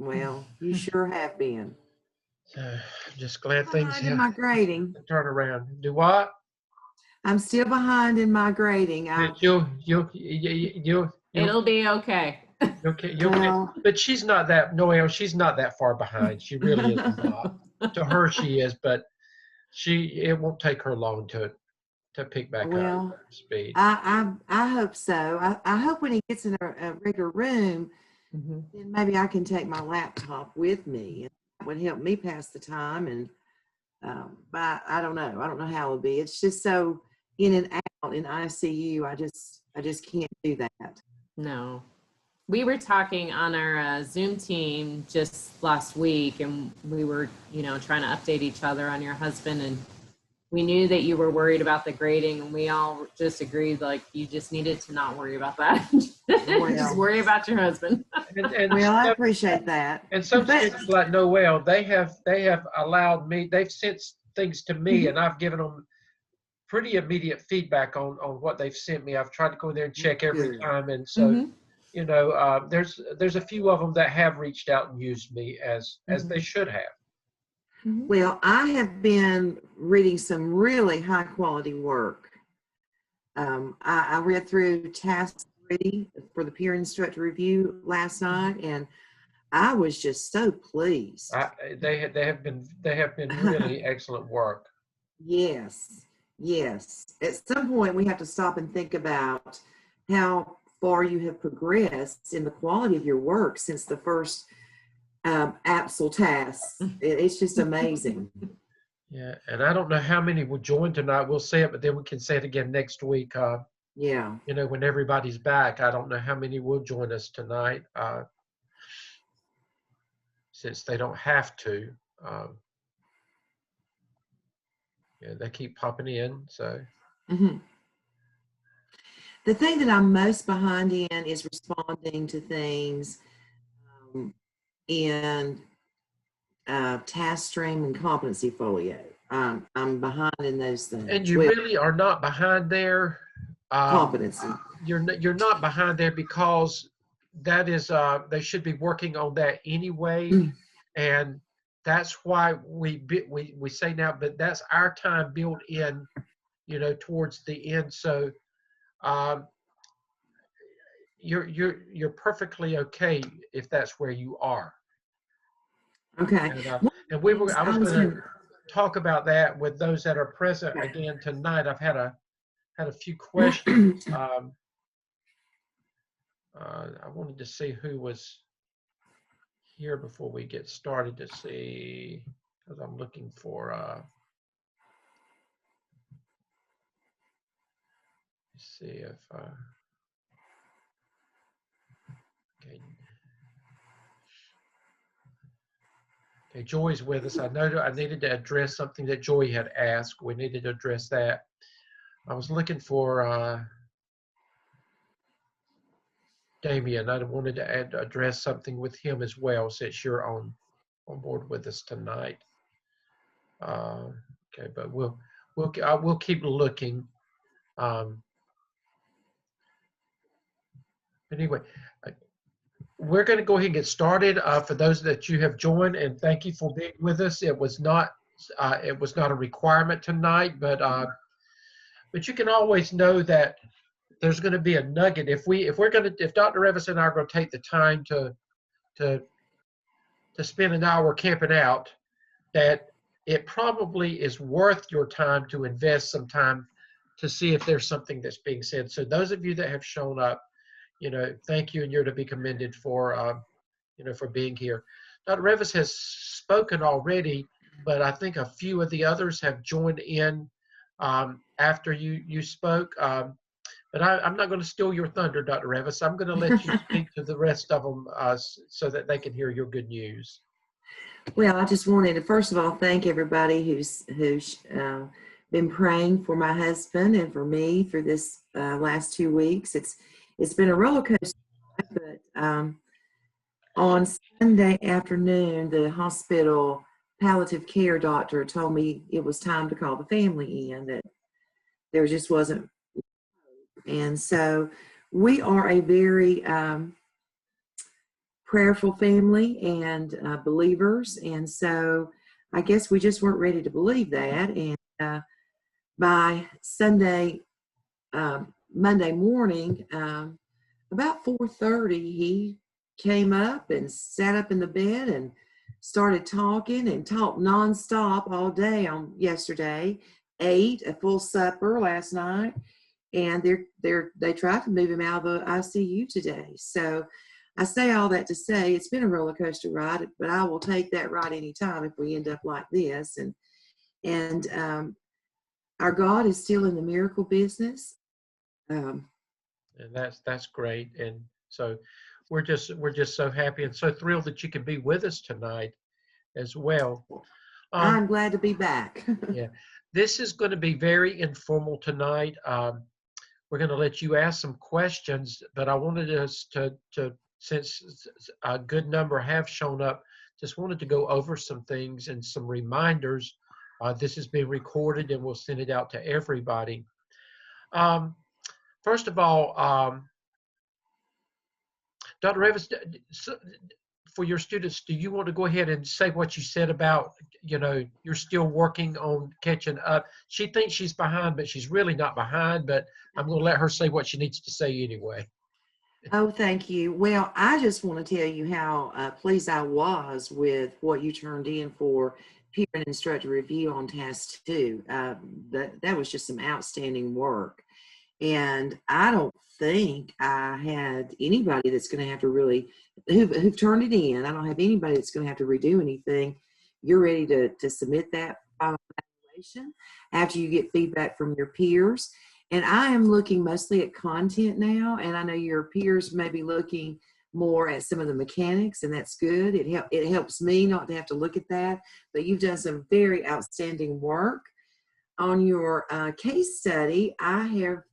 Well, you sure have been. So just glad I'm things behind in have my grading. turn around. Do what? I'm still behind in my grading. You'll It'll be okay. Well, but she's not that, Noelle, she's not that far behind. She really is not. To her, she is, but it won't take her long to pick back well, up speed. I hope so. I hope when he gets in a regular room, Mm-hmm. then maybe I can take my laptop with me, and that would help me pass the time. And but I don't know. I don't know how it'll be. It's just so in and out in ICU. I just can't do that. No. We were talking on our Zoom team just last week, and we were, trying to update each other on your husband, and we knew that you were worried about the grading, and we all just agreed, like, you just needed to not worry about that. Just worry about your husband. And Well, I appreciate that. And some students like Noelle, they have allowed me, they've sent things to me, and I've given them pretty immediate feedback on what they've sent me. I've tried to go in there and check every time, and so there's a few of them that have reached out and used me as they should have. Well, I have been reading some really high quality work. I read through Taskstream for the peer instructor review last night, and I was just so pleased. They have been really excellent work. Yes. At some point, we have to stop and think about how far you have progressed in the quality of your work since the first AAPTEL tasks. It's just amazing. Yeah, and I don't know how many will join tonight. We'll say it, but then we can say it again next week. Yeah. When everybody's back, I don't know how many will join us tonight, since they don't have to. Yeah, they keep popping in. So. The thing that I'm most behind in is responding to things in Taskstream and Competency Folio. I'm behind in those things. And you really are not behind there. Competency. You're not behind there because that is they should be working on that anyway, and that's why we say now, but that's our time built in, towards the end. So you're perfectly okay if that's where you are. Okay. And I was going to talk about that with those that are present again tonight. I've had a few questions. I wanted to see who was here before we get started to see, because I'm looking for let's see if okay, Joy's with us. I know I needed to address something that Joy had asked. We needed to address that. I was looking for Damien. I wanted to address something with him as well, since you're on board with us tonight. Okay, but we'll keep looking. Anyway, we're going to go ahead and get started. For those that you have joined, and thank you for being with us. It was not a requirement tonight, but you can always know that there's going to be a nugget if Dr. Revis and I are going to take the time to spend an hour camping out, that it probably is worth your time to invest some time to see if there's something that's being said. So those of you that have shown up, thank you, and you're to be commended for for being here. Dr. Revis has spoken already, but I think a few of the others have joined in after you spoke. But I'm not going to steal your thunder, Dr. Revis. I'm going to let you speak to the rest of them so that they can hear your good news. Well, I just wanted to first of all thank everybody who's been praying for my husband and for me for this last 2 weeks. It's been a roller coaster, but on Sunday afternoon, the hospital palliative care doctor told me it was time to call the family in, that there just wasn't. And so we are a very prayerful family and believers. And so I guess we just weren't ready to believe that. And by Monday morning, about 4:30, he came up and sat up in the bed and started talking and talked nonstop all day on yesterday. Ate a full supper last night, and they tried to move him out of the ICU today. So I say all that to say it's been a roller coaster ride, but I will take that ride anytime if we end up like this. And our God is still in the miracle business. And that's great. And so we're just so happy and so thrilled that you can be with us tonight as well. I'm glad to be back. Yeah, this is going to be very informal tonight. We're going to let you ask some questions, but I wanted us to since a good number have shown up, just wanted to go over some things and some reminders. This is being recorded and we'll send it out to everybody. First of all, Dr. Revis, for your students, do you want to go ahead and say what you said about, you're still working on catching up? She thinks she's behind, but she's really not behind, but I'm going to let her say what she needs to say anyway. Oh, thank you. Well, I just want to tell you how pleased I was with what you turned in for peer and instructor review on task 2. That was just some outstanding work. And I don't think I had anybody that's going to have to really, who've turned it in. I don't have anybody that's going to have to redo anything. You're ready to submit that final evaluation after you get feedback from your peers. And I am looking mostly at content now, and I know your peers may be looking more at some of the mechanics, and that's good. It helps me not to have to look at that, but you've done some very outstanding work. On your case study, I have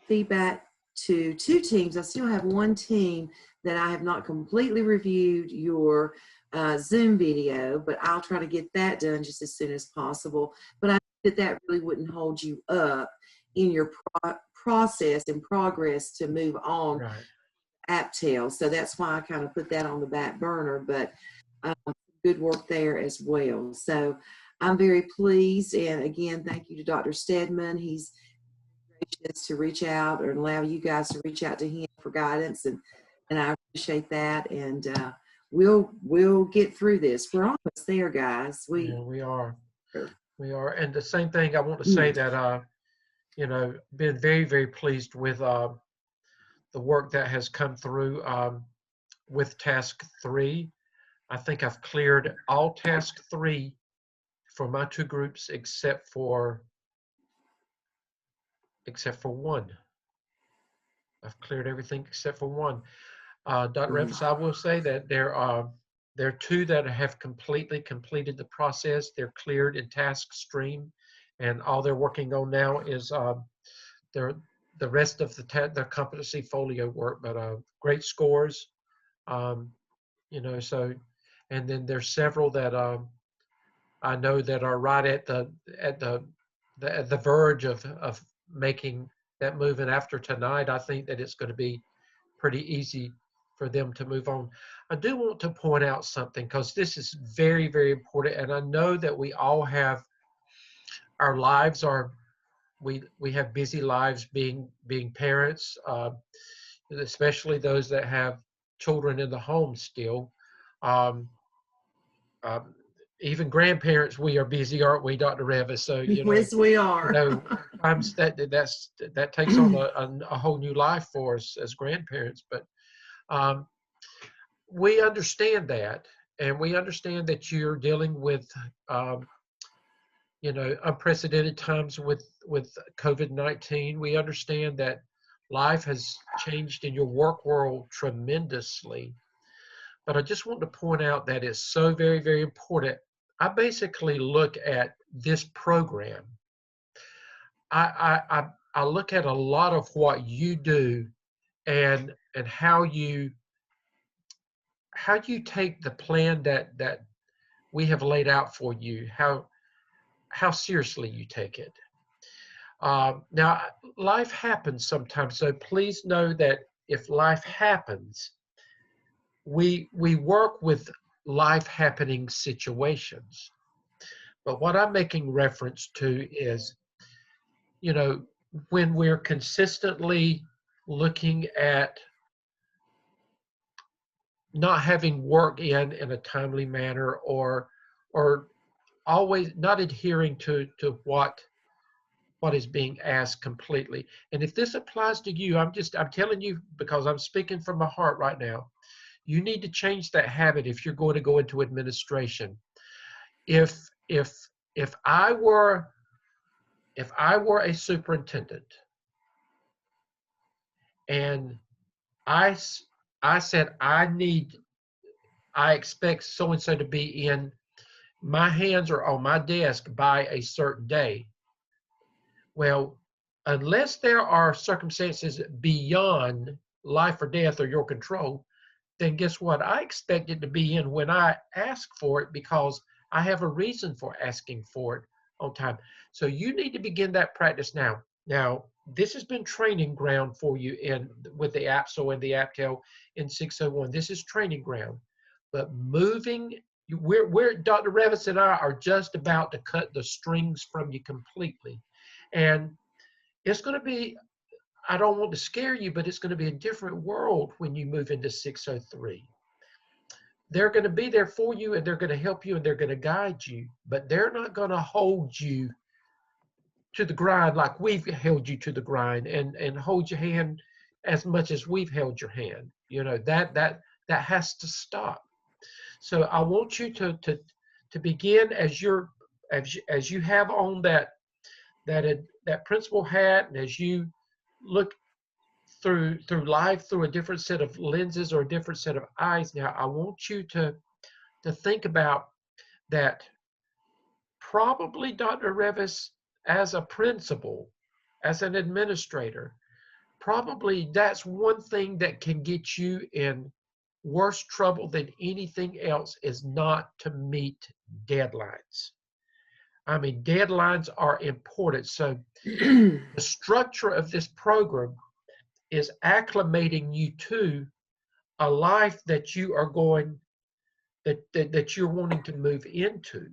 feedback to 2 teams. I still have 1 team that I have not completely reviewed your Zoom video, but I'll try to get that done just as soon as possible. But I think that really wouldn't hold you up in your process and progress to move on. Right. AAPTEL. So that's why I kind of put that on the back burner, but good work there as well. So I'm very pleased. And again, thank you to Dr. Stedman. He's gracious to reach out or allow you guys to reach out to him for guidance. And I appreciate that. And we'll get through this. We're almost there, guys. We are. We are. And the same thing, I want to say that, been very, very pleased with the work that has come through with task 3. I think I've cleared all task 3 for my 2 groups except for 1. I've cleared everything except for 1. Dr. Revis, I will say that there are 2 that have completely completed the process. They're cleared in Taskstream, and all they're working on now is the rest of the Competency Folio work. But great scores, So, and then there's several that I know that are right at the verge of making that move. And after tonight, I think that it's going to be pretty easy for them to move on. I do want to point out something, because this is very, very important. And I know that we all have, our lives are, we have busy lives being parents, especially those that have children in the home still. Even grandparents, we are busy, aren't we, Dr. Revis? So, yes, we are. Times that takes on a whole new life for us as grandparents. But we understand that, and we understand that you're dealing with unprecedented times with COVID-19. We understand that life has changed in your work world tremendously. But I just want to point out that it's so very, very important. I basically look at this program. I look at a lot of what you do and how you take the plan that we have laid out for you, how seriously you take it. Now, life happens sometimes, so please know that if life happens, we work with life happening situations. But what I'm making reference to is, you know, when we're consistently looking at not having work in a timely manner, or always not adhering to what is being asked completely. And if this applies to you, I'm telling you, because I'm speaking from my heart right now, you need to change that habit if you're going to go into administration. If I were a superintendent and I said I expect so and so to be in my hands or on my desk by a certain day. Well, unless there are circumstances beyond life or death or your control, then guess what? I expect it to be in when I ask for it, because I have a reason for asking for it on time. So you need to begin that practice now. Now, this has been training ground for you with the AAPTEL and the AAPTEL in 601. This is training ground. But moving, we're Dr. Revis and I are just about to cut the strings from you completely. And it's going to be, I don't want to scare you, but it's going to be a different world when you move into 603. They're going to be there for you, and they're going to help you, and they're going to guide you, but they're not going to hold you to the grind like we've held you to the grind, and hold your hand as much as we've held your hand. You know, that has to stop. So I want you to begin as you have on that principal hat, and as you look through life through a different set of lenses or a different set of eyes. Now, I want you to think about that. Probably, Dr. Revis, as a principal, as an administrator, probably that's one thing that can get you in worse trouble than anything else, is not to meet deadlines. I mean, deadlines are important. So the structure of this program is acclimating you to a life that you are going, that you're wanting to move into.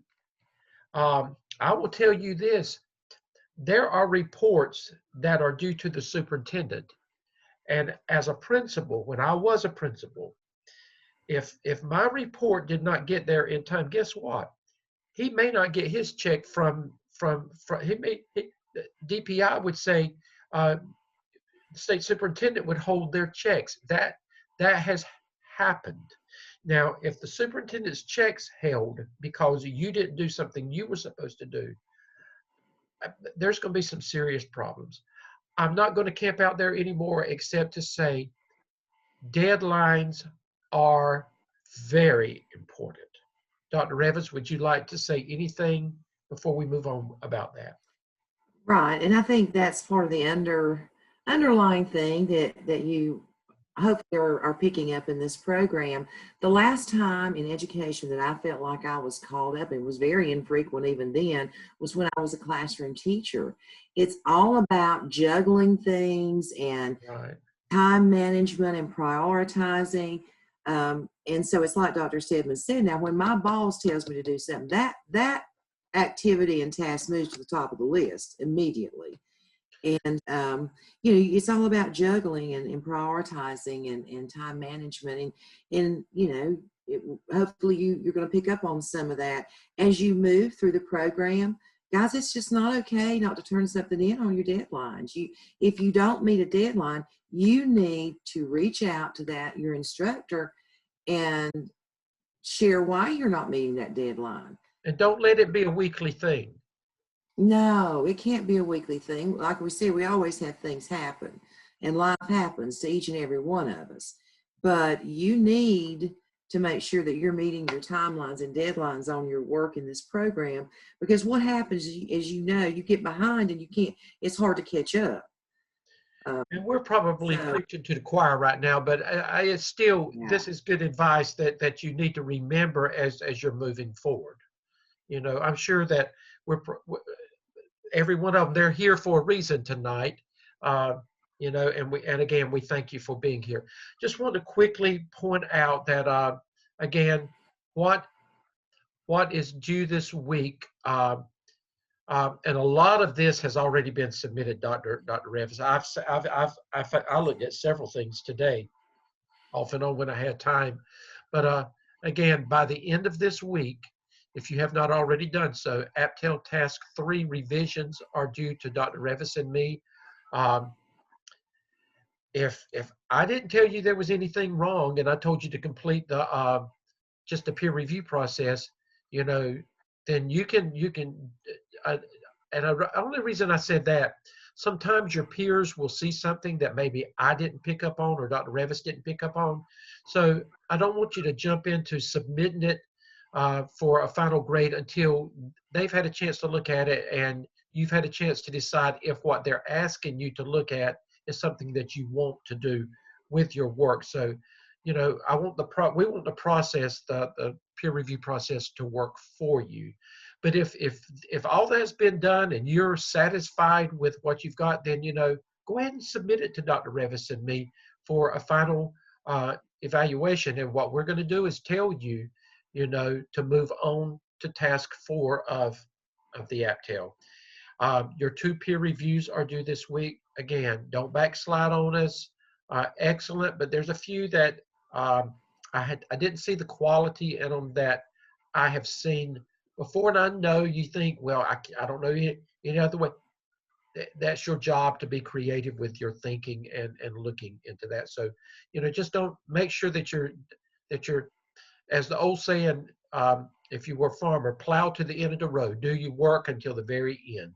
I will tell you this: there are reports that are due to the superintendent. And as a principal, when I was a principal, if my report did not get there in time, guess what? He may not get his check from DPI would say, the state superintendent would hold their checks. That has happened. Now, if the superintendent's checks held because you didn't do something you were supposed to do, there's going to be some serious problems. I'm not going to camp out there anymore, except to say deadlines are very important. Dr. Revis, would you like to say anything before we move on about that? Right, and I think that's part of the underlying thing that you hopefully are picking up in this program. The last time in education that I felt like I was called up, and was very infrequent even then, was when I was a classroom teacher. It's all about juggling things and Right. time management and prioritizing. And so it's like Dr. Stedman said, now when my boss tells me to do something, that activity and task moves to the top of the list immediately. And, you know, it's all about juggling and prioritizing and time management. And you know, hopefully you're going to pick up on some of that as you move through the program. Guys, it's just not okay not to turn something in on your deadlines. If you don't meet a deadline, you need to reach out to your instructor and share why you're not meeting that deadline. And don't let it be a weekly thing. No, it can't be a weekly thing. Like we said, we always have things happen, and life happens to each and every one of us. But you need to make sure that you're meeting your timelines and deadlines on your work in this program, because what happens is, you know, you get behind and it's hard to catch up. And we're probably preaching to the choir right now, but it's still, this is good advice that you need to remember as you're moving forward. You know, I'm sure that every one of them, they're here for a reason tonight. and again, we thank you for being here. Just want to quickly point out that, again, what is due this week, and a lot of this has already been submitted, Dr. Revis. I looked at several things today, off and on when I had time. But again, by the end of this week, if you have not already done so, AAPTEL Task 3 revisions are due to Dr. Revis and me. If I didn't tell you there was anything wrong and I told you to complete the just the peer review process, then you can and the only reason I said that, sometimes your peers will see something that maybe I didn't pick up on or Dr. Revis didn't pick up on. So I don't want you to jump into submitting it for a final grade until they've had a chance to look at it and you've had a chance to decide if what they're asking you to look at is something that you want to do with your work. So, we want the process, the peer review process, to work for you. But if all that's been done and you're satisfied with what you've got, then go ahead and submit it to Dr. Revis and me for a final evaluation. And what we're going to do is tell you, to move on to task 4 of the AAPTEL. Your 2 peer reviews are due this week. Again, don't backslide on us. Excellent, but there's a few that I didn't see the quality in them that I have seen before. And I know you think, well, I don't know any other way. That's your job, to be creative with your thinking and looking into that. So, just don't, make sure that you're, as the old saying, if you were a farmer, plow to the end of the road. Do your work until the very end.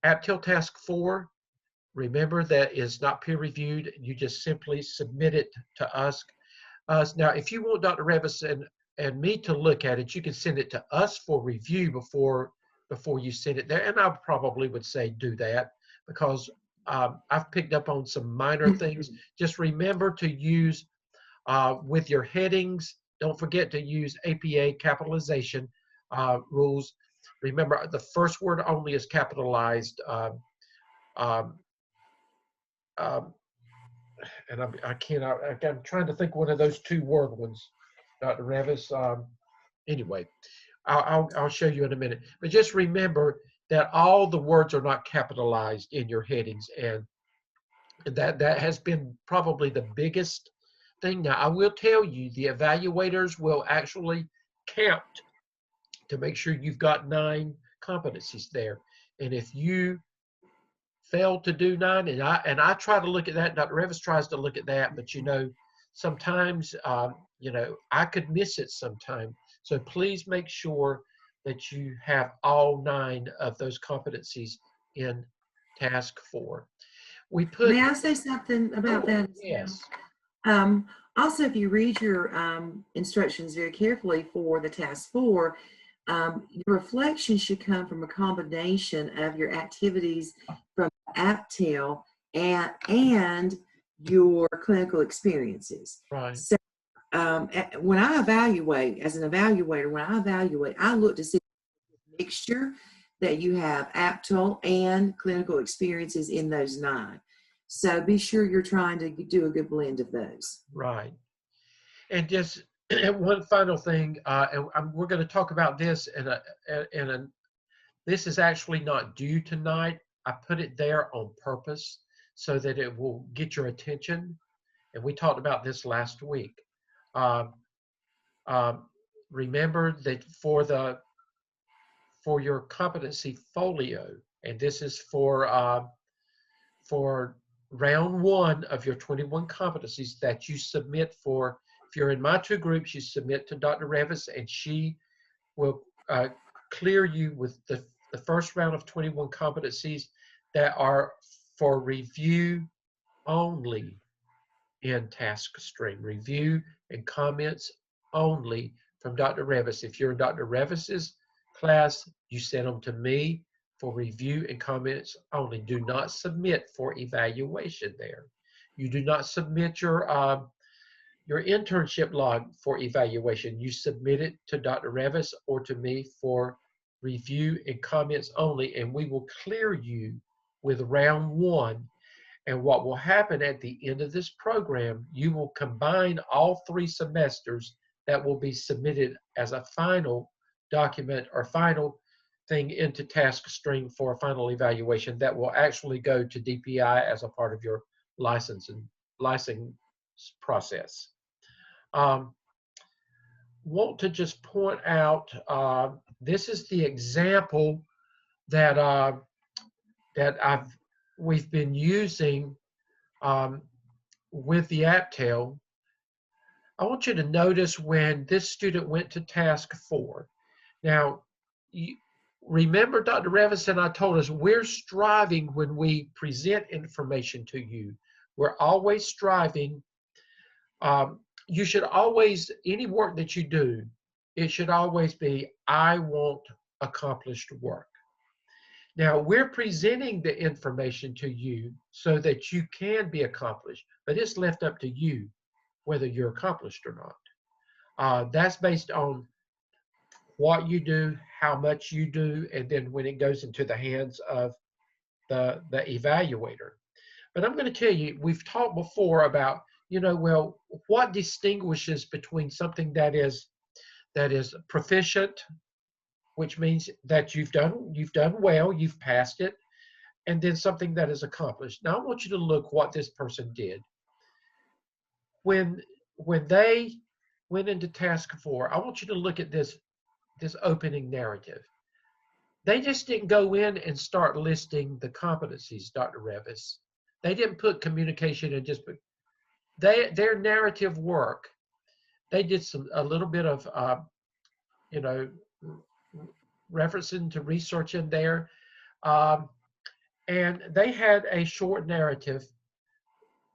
AAPTEL Task 4, remember, that is not peer reviewed. You just simply submit it to us. Now, if you want Dr. Revis and me to look at it, you can send it to us for review before you send it there. And I probably would say do that, because I've picked up on some minor things. Just remember to use, with your headings, don't forget to use APA capitalization rules. Remember, the first word only is capitalized. And I'm trying to think one of those 2 word ones, Dr. Revis. Anyway, I'll show you in a minute. But just remember that all the words are not capitalized in your headings, and that has been probably the biggest thing. Now, I will tell you, the evaluators will actually count to make sure you've got 9 competencies there. And if you fail to do 9, and I try to look at that, Dr. Revis tries to look at that, but sometimes I could miss it sometime. So please make sure that you have all 9 of those competencies in task 4. May I say something about that? Yes. Also, if you read your instructions very carefully for the task 4, your reflection should come from a combination of your activities from AAPTEL and your clinical experiences. Right. So when I evaluate, as an evaluator, I look to see the mixture that you have AAPTEL and clinical experiences in those 9. So be sure you're trying to do a good blend of those. Right. And just one final thing, and we're going to talk about this this is actually not due tonight. I put it there on purpose so that it will get your attention. And we talked about this last week. Remember that for your competency folio, and this is for round 1 of your 21 competencies that you submit for. If you're in my 2 groups, you submit to Dr. Revis, and she will clear you with the first round of 21 competencies that are for review only in Taskstream. Review and comments only from Dr. Revis. If you're in Dr. Revis's class, you send them to me for review and comments only. Do not submit for evaluation there. You do not submit your internship log for evaluation. You submit it to Dr. Revis or to me for review and comments only, and we will clear you with round 1. And what will happen at the end of this program, you will combine all 3 semesters that will be submitted as a final document or final thing into Taskstream for a final evaluation that will actually go to DPI as a part of your license process. Want to just point out, this is the example that we've been using with the AAPTEL. I want you to notice when this student went to task 4. Now, remember Dr. Revis and I told us we're striving when we present information to you. We're always striving. You should always, any work that you do, it should always be, I want accomplished work. Now, we're presenting the information to you so that you can be accomplished, but it's left up to you whether you're accomplished or not. That's based on what you do, how much you do, and then when it goes into the hands of the evaluator. But I'm going to tell you, we've talked before about, well, what distinguishes between something that is proficient, which means that you've done well, you've passed it, and then something that is accomplished. Now I want you to look what this person did. When they went into task 4, I want you to look at this opening narrative. They just didn't go in and start listing the competencies, Dr. Revis. They didn't put communication and just put their narrative work. They did a little bit of referencing to research in there, and they had a short narrative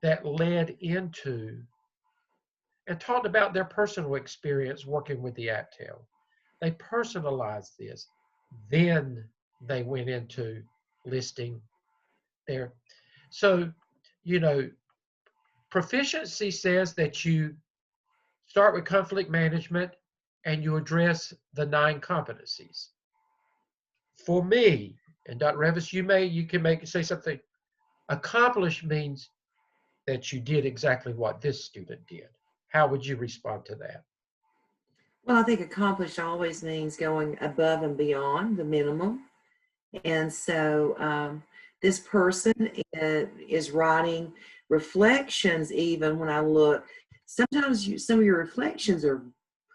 that led into and talked about their personal experience working with the AAPTEL. They personalized this. Then they went into listing their. So, proficiency says that you start with conflict management and you address the 9 competencies. For me, and Dr. Revis, you can say something. Accomplished means that you did exactly what this student did. How would you respond to that? Well, I think accomplished always means going above and beyond the minimum. And so this person is writing reflections. Even when I look, sometimes some of your reflections are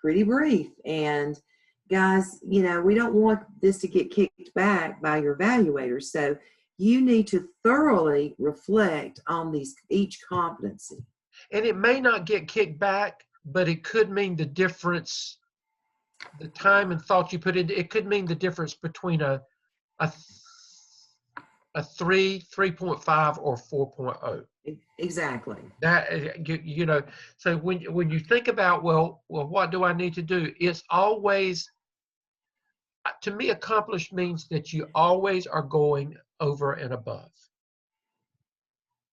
pretty brief. And guys, we don't want this to get kicked back by your evaluator. So you need to thoroughly reflect on each competency. And it may not get kicked back, but it could mean the difference, the time and thought you put into it could mean the difference between a 3, 3.5, or 4.0. Exactly. That so when you think about well, what do I need to do? It's always, to me, accomplished means that you always are going over and above.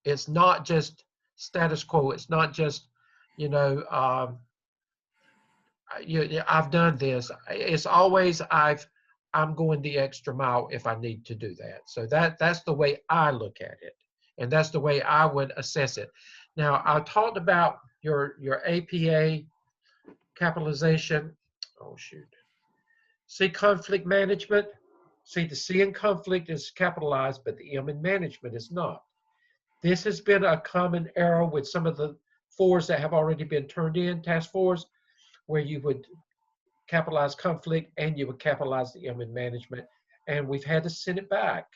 It's not just status quo. It's not just I've done this. It's always I'm going the extra mile if I need to do that. So that's the way I look at it, and that's the way I would assess it. Now, I talked about your APA capitalization. Oh shoot. See, conflict management. See, the C in conflict is capitalized, but the M in management is not. This has been a common error with some of the 4s that have already been turned in, task 4s, where you would capitalize conflict and you would capitalize the M in management, and we've had to send it back.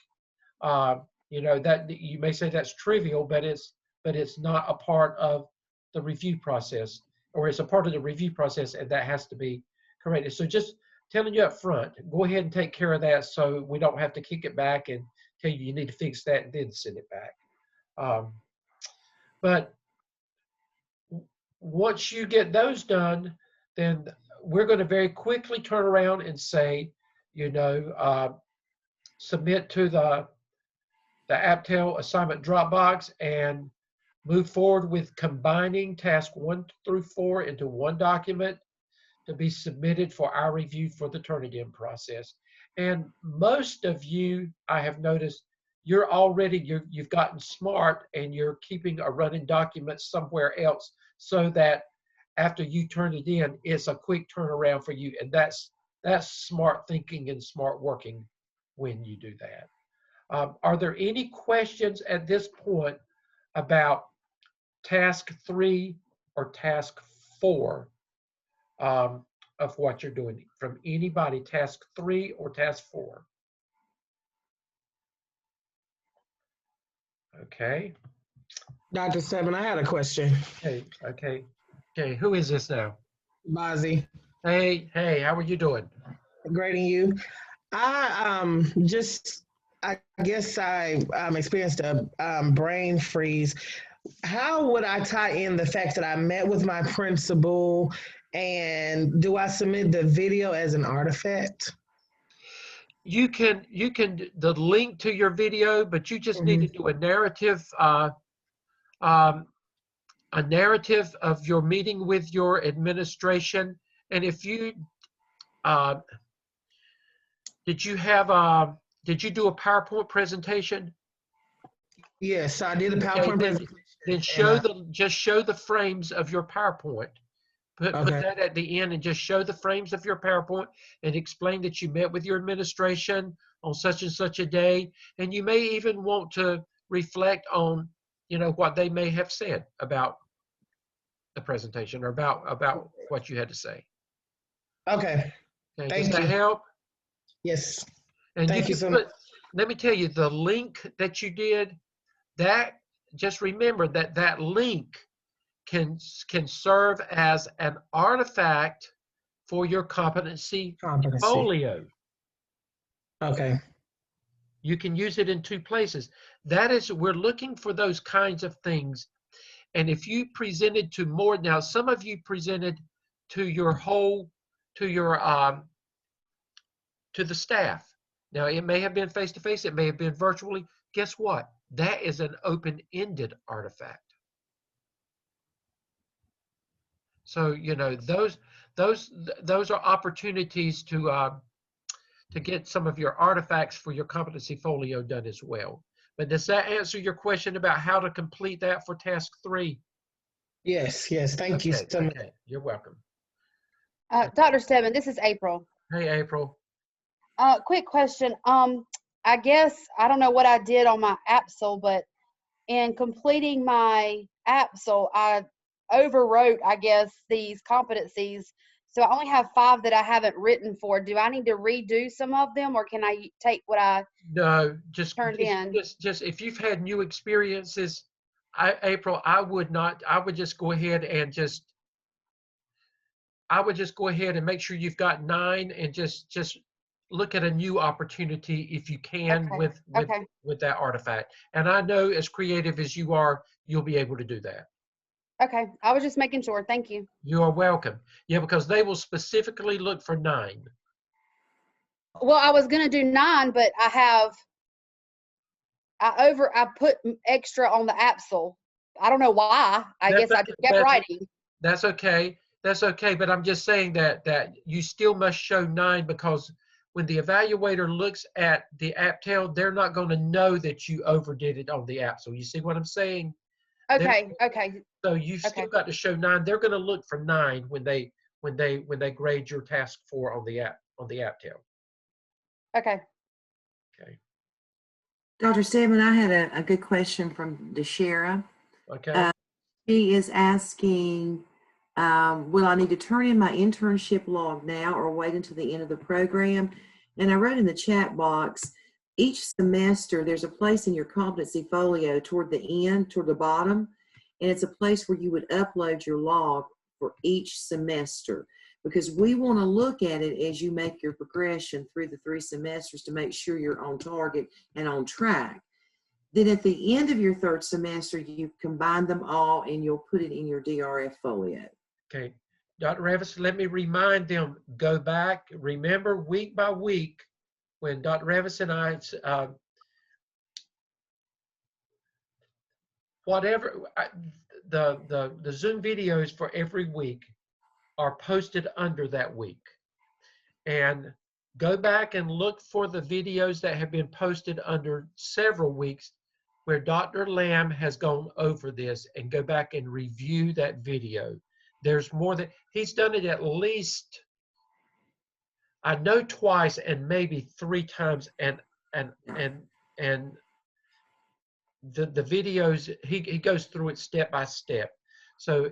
That you may say that's trivial, but it's not a part of the review process, or it's a part of the review process, and that has to be corrected. So just telling you up front, go ahead and take care of that so we don't have to kick it back and tell you need to fix that and then send it back. But once you get those done, then we're going to very quickly turn around and say, submit to the AAPTEL assignment Dropbox and move forward with combining task 1 through 4 into one document to be submitted for our review for the Turnitin process. And most of you, I have noticed, you've gotten smart and you're keeping a running document somewhere else so that after you turn it in, it's a quick turnaround for you. And that's smart thinking and smart working when you do that. Are there any questions at this point about task 3 or task 4 of what you're doing from anybody, task 3 or task 4? Okay. Dr. Seven, I had a question. Okay. Who is this now? Bazi, Hey, how are you doing? grading you. I guess I experienced a brain freeze. How would I tie in the fact that I met with my principal, and do I submit the video as an artifact? You can the link to your video, but you just need to do a narrative of your meeting with your administration. And if you did you do a PowerPoint presentation? Yes, I did a Okay, PowerPoint presentation. then just show the frames of your PowerPoint. Put that at the end and just show the frames of your PowerPoint and explain that you met with your administration on such and such a day. And you may even want to reflect on, what they may have said about the presentation or about what you had to say. Okay. Does that help? Yes. And Thank you so much. let me tell you, the link that you did, that just remember that link can serve as an artifact for your competency folio. Okay. You can use it in 2 places. We're looking for those kinds of things. And if you presented to more, now some of you presented to the staff. Now it may have been face-to-face, it may have been virtually. Guess what? That is an open-ended artifact. So, those are opportunities to get some of your artifacts for your competency folio done as well. But does that answer your question about how to complete that for task 3? Yes. Thank you so much. You're welcome. Dr. Stebbin, this is April. Hey, April. Quick question. I guess I don't know what I did on my AAPTEL, but in completing my AAPTEL, I overwrote, I guess, these competencies. So I only have 5 that I haven't written for. Do I need to redo some of them, or can I take what I turned in? Just if you've had new experiences, April, I would just go ahead and make sure you've got 9 and just look at a new opportunity if you can with that artifact. And I know as creative as you are, you'll be able to do that. Okay, I was just making sure. Thank you. You are welcome. Yeah, because they will specifically look for 9. Well, I was gonna do 9, but I put extra on the AAPTEL. I don't know why. I guess I just kept writing. That's okay. But I'm just saying that you still must show 9, because when the evaluator looks at the AAPTEL, they're not going to know that you overdid it on the AAPTEL. You see what I'm saying? Okay. So you've still got to show 9. They're going to look for 9 when they grade your task 4 on the AAPTEL. Okay. Dr. Stebbin, I had a good question from DeShera. Okay. She is asking, will I need to turn in my internship log now or wait until the end of the program? And I wrote in the chat box, each semester there's a place in your competency folio toward the end, toward the bottom, and it's a place where you would upload your log for each semester, because we want to look at it as you make your progression through the 3 semesters to make sure you're on target and on track. Then at the end of your 3rd semester, you combine them all and you'll put it in your DRF folio. Okay. Dr. Revis, let me remind them, go back, remember week by week when Dr. Revis and I, the Zoom videos for every week are posted under that week. And Go back and look for the videos that have been posted under several weeks where Dr. Lamb has gone over this, and go back and review that video. There's more than, he's done it at least, I know, twice and maybe 3 times, and the videos, he goes through it step by step. So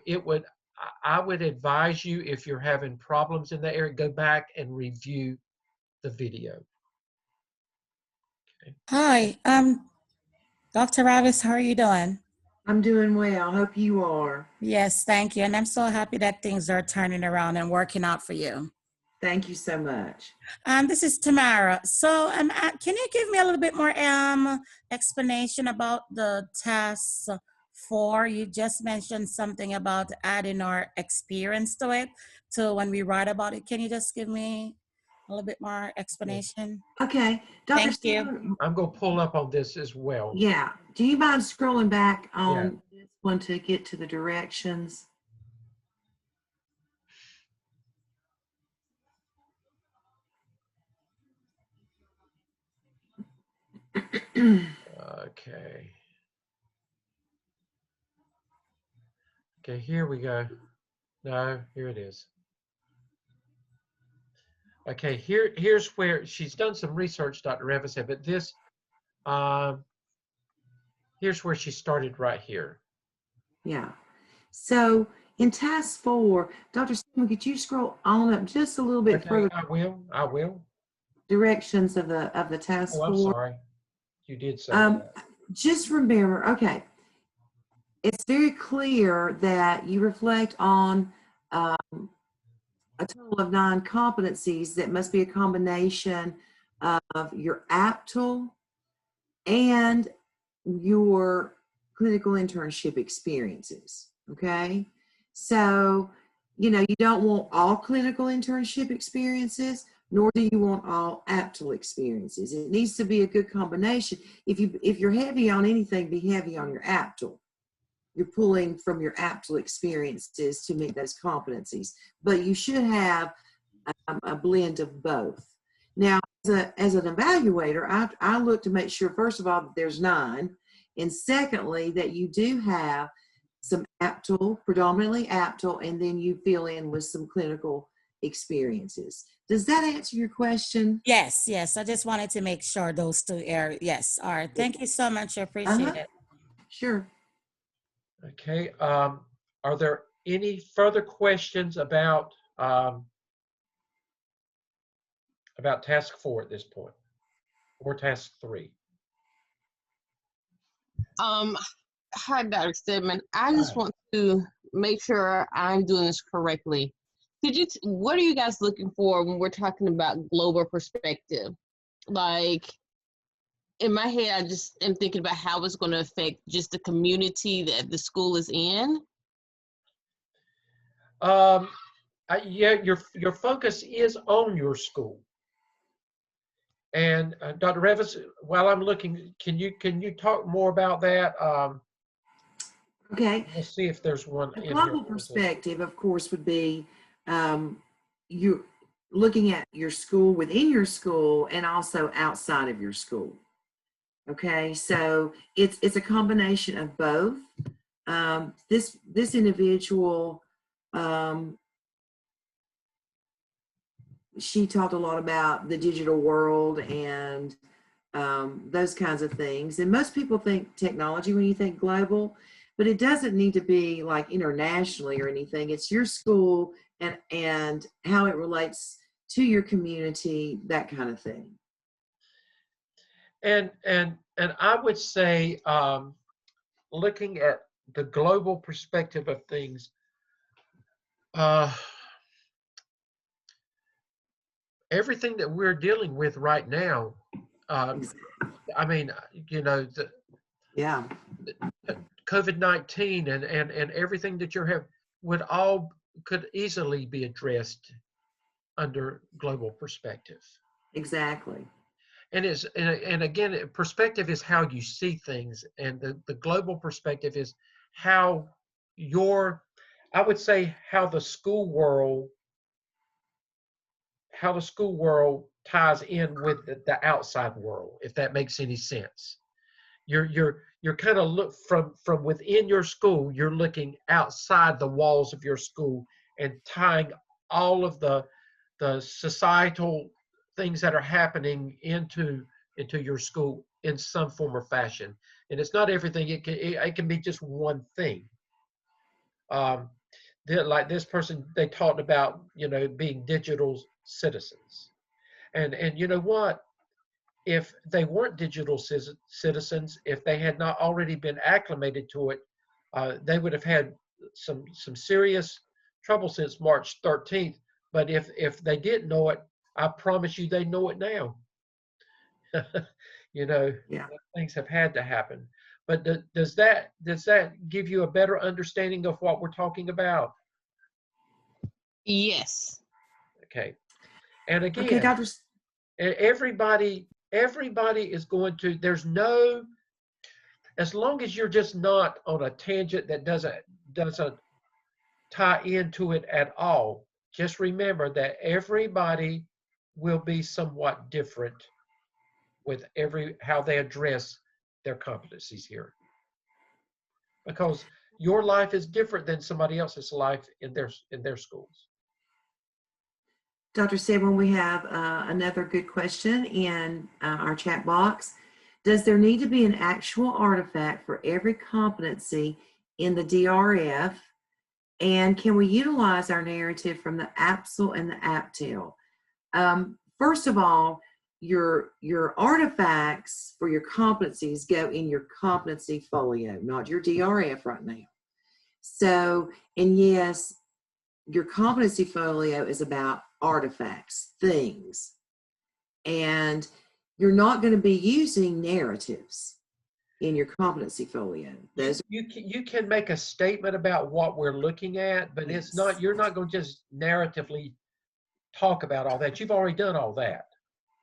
I would advise you, if you're having problems in the area, go back and review the video. Okay. Hi, Dr. Ravis, how are you doing? I'm doing well. Hope you are. Yes, thank you. And I'm so happy that things are turning around and working out for you. Thank you so much. This is Tamara. So can you give me a little bit more explanation about the task 4? You just mentioned something about adding our experience to it. So when we write about it, can you just give me a little bit more explanation? Okay, Dr. Thank you. Stone, I'm going to pull up on this as well. yeah. Do you mind scrolling back Yeah. on this one to get to the directions? Okay. Okay, here we go. No, here it is. Okay, here's where she's done some research, Dr. Revis said, but this, here's where she started right here. Yeah. So in task 4, Dr. Stone, could you scroll on up just a little bit Okay, further? I will. Directions of the task Oh, I'm 4. sorry. You did say that. Just remember, okay, it's very clear that you reflect on a total of 9 competencies that must be a combination of your AAPTEL and your clinical internship experiences, okay? So, you know, you don't want all clinical internship experiences, nor do you want all AAPTEL experiences. It needs to be a good combination. If you're heavy on anything, be heavy on your AAPTEL. You're pulling from your AAPTEL experiences to make those competencies, but you should have a blend of both. Now, as an evaluator, I look to make sure, first of all, that there's 9, and secondly, that you do have some AAPTEL, predominantly AAPTEL, and then you fill in with some clinical experiences. Does that answer your question? Yes, yes. I just wanted to make sure those 2 areas. Yes. All right. Thank you so much. I appreciate it. Sure. Okay, are there any further questions about task 4 at this point, or task 3? Hi, Dr. Stedman. I just want to make sure I'm doing this correctly. What are you guys looking for when we're talking about global perspective? Like, in my head, I just am thinking about how it's going to affect just the community that the school is in. Yeah, your focus is on your school. And Dr. Revis, while I'm looking, can you talk more about that? Okay. Let's see if there's one A in global here. perspective, of course, would be you looking at your school, within your school, and also outside of your school. Okay, so it's a combination of both. This individual, she talked a lot about the digital world and those kinds of things. And most people think technology when you think global, but it doesn't need to be like internationally or anything. It's your school and how it relates to your community, that kind of thing. And I would say, looking at the global perspective of things, everything that we're dealing with right now, I mean, you know, Yeah. COVID-19 and everything that could easily be addressed under global perspective. Exactly. And again, perspective is how you see things, and the global perspective is how I would say how the school world ties in with the outside world, if that makes any sense. You're kind of look from within your school, you're looking outside the walls of your school and tying all of the societal things that are happening into your school in some form or fashion. And it's not everything. It can be just one thing. Like this person, they talked about, you know, being digital citizens. And you know what? If they weren't digital citizens, if they had not already been acclimated to it, they would have had some serious trouble since March 13th. But if they didn't know it, I promise you they know it now. You know, Yeah. things have had to happen. But does that give you a better understanding of what we're talking about? Yes. Okay. And Okay, again, Dr. everybody is going to, there's no, as long as you're just not on a tangent that doesn't tie into it at all, just remember that everybody will be somewhat different with how they address their competencies here. Because your life is different than somebody else's life in their schools. Dr. Sebon, we have another good question in our chat box. Does there need to be an actual artifact for every competency in the DRF? And can we utilize our narrative from the AAPTEL and the AAPTEL? First of all, your artifacts for your competencies go in your competency folio, not your DRF right now. So, and yes, your competency folio is about artifacts, things, and you're not going to be using narratives in your competency folio. Those you can make a statement about what we're looking at, but it's not, you're not going to just narratively talk about all that. You've already done all that.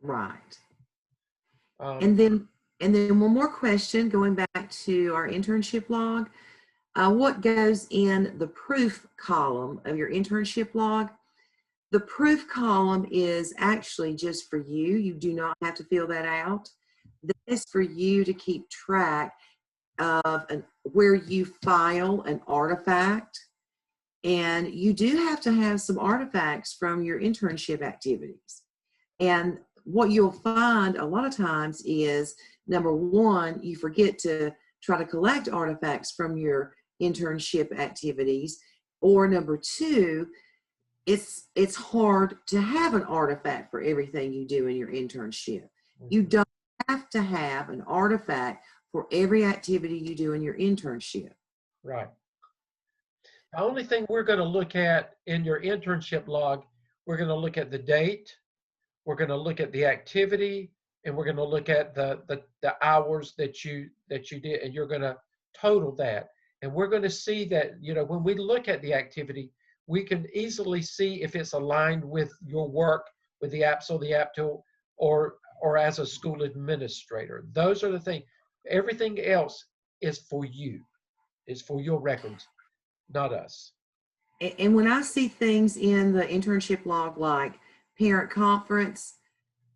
right. And then one more question, going back to our internship log. What goes in the proof column of your internship log? The proof column is actually just for you. You do not have to fill that out. That is for you to keep track of where you file an artifact. And you do have to have some artifacts from your internship activities. And what you'll find a lot of times is, number one, you forget to try to collect artifacts from your internship activities, or number two, it's hard to have an artifact for everything you do in your internship. You don't have to have an artifact for every activity you do in your internship. Right. The only thing we're going to look at in your internship log, we're going to look at the date, we're going to look at the activity, and we're going to look at the hours that you did, and you're going to total that. And we're going to see that, you know, when we look at the activity, we can easily see if it's aligned with your work with the AAPTEL, the AAPTEL, or as a school administrator. Those are the things. Everything else is for you. It's for your records, not us. And when I see things in the internship log like parent conference,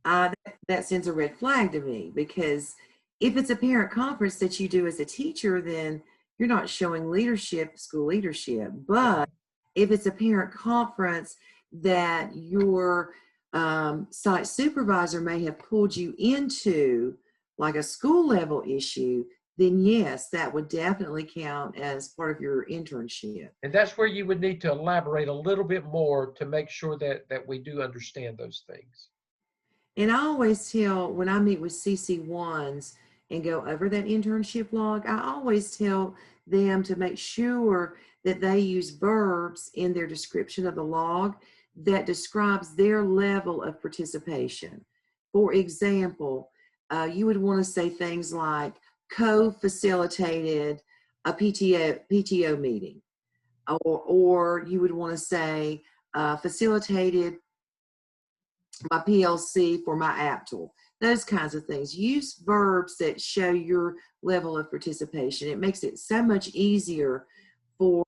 that sends a red flag to me, because if it's a parent conference that you do as a teacher, then you're not showing leadership, school leadership. But if it's a parent conference that your site supervisor may have pulled you into, like a school level issue, then yes, that would definitely count as part of your internship. And that's where you would need to elaborate a little bit more to make sure that we do understand those things. And I always tell, when I meet with CC1s and go over that internship log, I always tell them to make sure that they use verbs in their description of the log that describes their level of participation. For example, you would want to say things like co-facilitated a PTO meeting, or you would want to say facilitated my PLC for my AAPTEL, those kinds of things. Use verbs that show your level of participation. It makes it so much easier for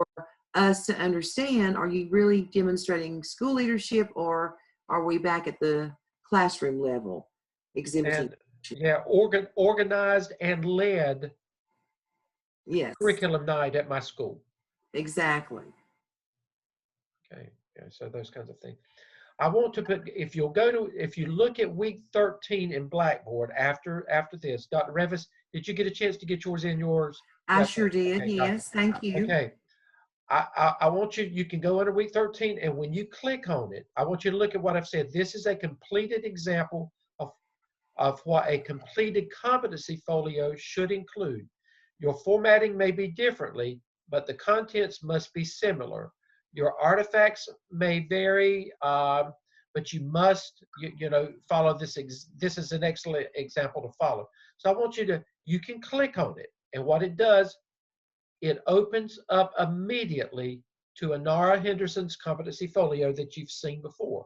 us to understand, are you really demonstrating school leadership, or are we back at the classroom level exhibiting. And yeah, organized and led Yes, curriculum night at my school. exactly. Okay, yeah, so those kinds of things. I want to put, if you look at week 13 in Blackboard after this, Dr. Revis, did you get a chance to get yours in yours? I Yeah, sure did. okay, Yes, thank you. okay. I want you can go under week 13, and when you click on it, I want you to look at what I've said. This is a completed example of what a completed competency folio should include. Your formatting may be differently, but the contents must be similar. Your artifacts may vary, but you must, follow this. This is an excellent example to follow. So I want you can click on it, and what it does, it opens up immediately to Anara Henderson's competency folio that you've seen before.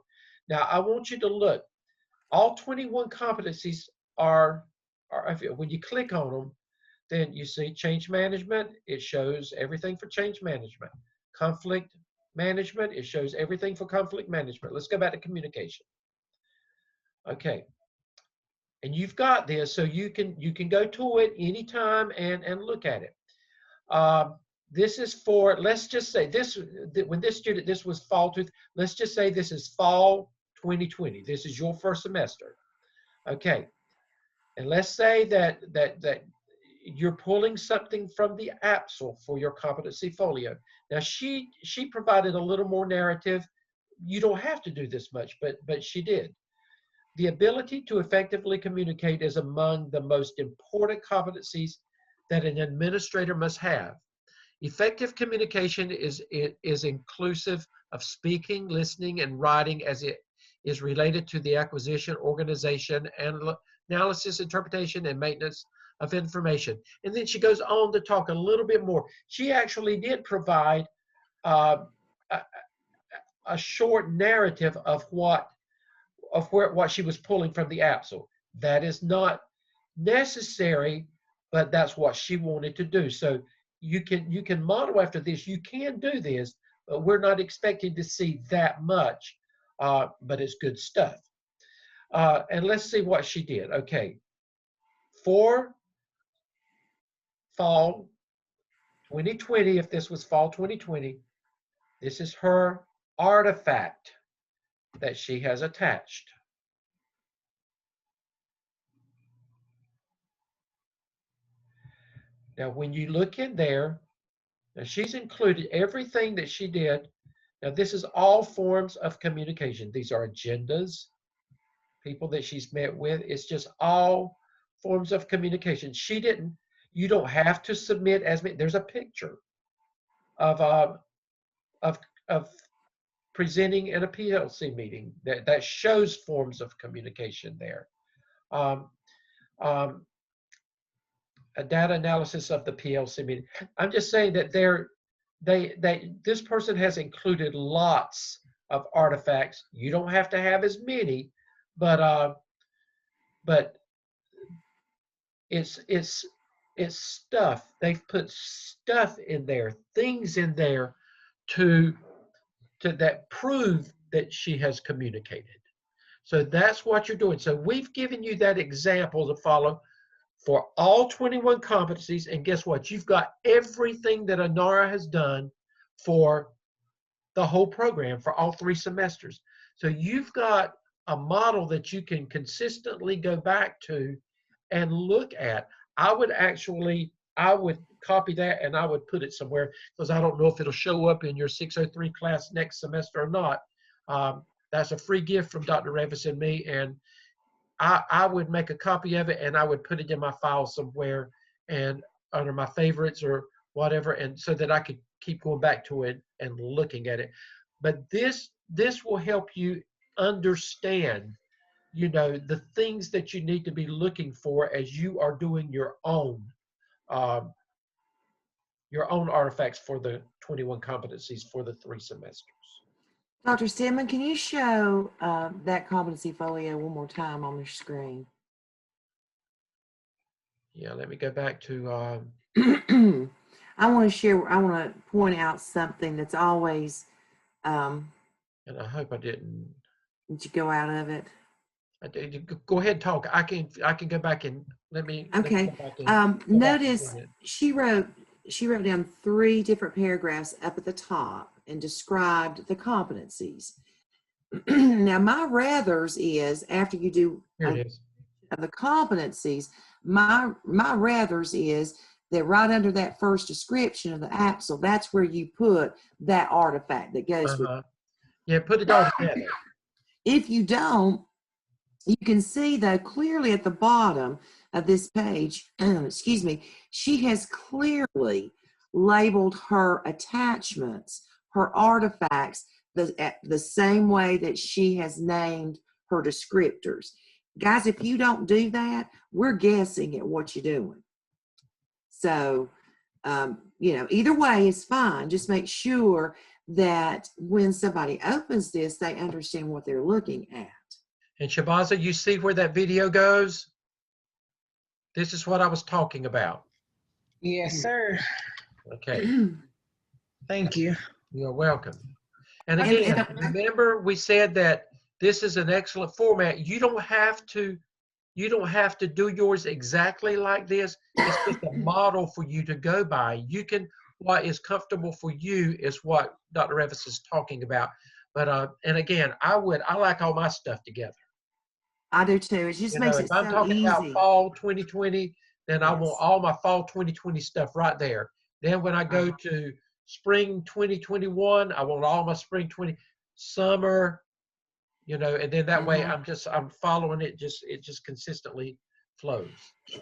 Now I want you to look. All 21 competencies are when you click on them, then you see change management. It shows everything for change management. Conflict management, it shows everything for conflict management. Let's go back to communication. Okay. And you've got this, so you can go to it anytime and look at it. This is for, let's just say when this was fall, let's just say this is fall 2020. This is your first semester. Okay. And let's say that you're pulling something from the AAPTEL for your competency folio. Now she provided a little more narrative. You don't have to do this much, but she did. The ability to effectively communicate is among the most important competencies that an administrator must have. Effective communication is inclusive of speaking, listening, and writing, as it is related to the acquisition, organization, and analysis, interpretation, and maintenance of information. And then she goes on to talk a little bit more. She actually did provide a short narrative of what she was pulling from the AAPTEL. That is not necessary, but that's what she wanted to do. So you can model after this. You can do this, but we're not expecting to see that much, but it's good stuff. And let's see what she did. Okay. For fall 2020, if this was fall 2020, this is her artifact that she has attached. Now, when you look in there, now she's included everything that she did. Now, this is all forms of communication. These are agendas, people that she's met with. It's just all forms of communication. You don't have to submit as many. There's a picture of presenting in a PLC meeting that shows forms of communication there. A data analysis of the PLC meeting. I'm just saying that this person has included lots of artifacts. You don't have to have as many, but it's stuff. They've put stuff in there, things in there to that prove that she has communicated. So that's what you're doing. So we've given you that example to follow for all 21 competencies, and guess what? You've got everything that Anara has done for the whole program for all 3 semesters. So you've got a model that you can consistently go back to and look at. I would copy that and I would put it somewhere, because I don't know if it'll show up in your 603 class next semester or not. That's a free gift from Dr. Revis and me, and I would make a copy of it and I would put it in my file somewhere and under my favorites or whatever, and so that I could keep going back to it and looking at it. But this will help you understand, the things that you need to be looking for as you are doing your own artifacts for the 21 competencies for the 3 semesters. Dr. Stedman, can you show that competency folio one more time on your screen? Yeah, let me go back to. I want to point out something that's always. And I hope I didn't. Did you go out of it? Go ahead and talk. I can go back and let me Okay. go back and go back and Notice do it. she wrote down 3 different paragraphs up at the top and described the competencies. Now, my rathers is after you do Here it is. the competencies, my rathers is that right under that first description of the AAPTEL, that's where you put that artifact that goes with. Yeah, put it all together. If you don't, you can see though clearly at the bottom of this page, excuse me, she has clearly labeled her attachments, her artifacts, the same way that she has named her descriptors. Guys, if you don't do that, we're guessing at what you're doing. So, either way is fine. Just make sure that when somebody opens this, they understand what they're looking at. And Shabaza, you see where that video goes? This is what I was talking about. Yes, sir. Okay. Thank you. You're welcome. And again, remember we said that this is an excellent format. You don't have to do yours exactly like this. It's just a model for you to go by. You can, what is comfortable for you is what Dr. Revis is talking about. But and again, I like all my stuff together. I do too. It just makes it so easy. If I'm talking about fall 2020, then I want all my fall 2020 stuff right there. Then when I go to spring 2021, I want all my spring summer, and then that way I'm following it. It just consistently flows.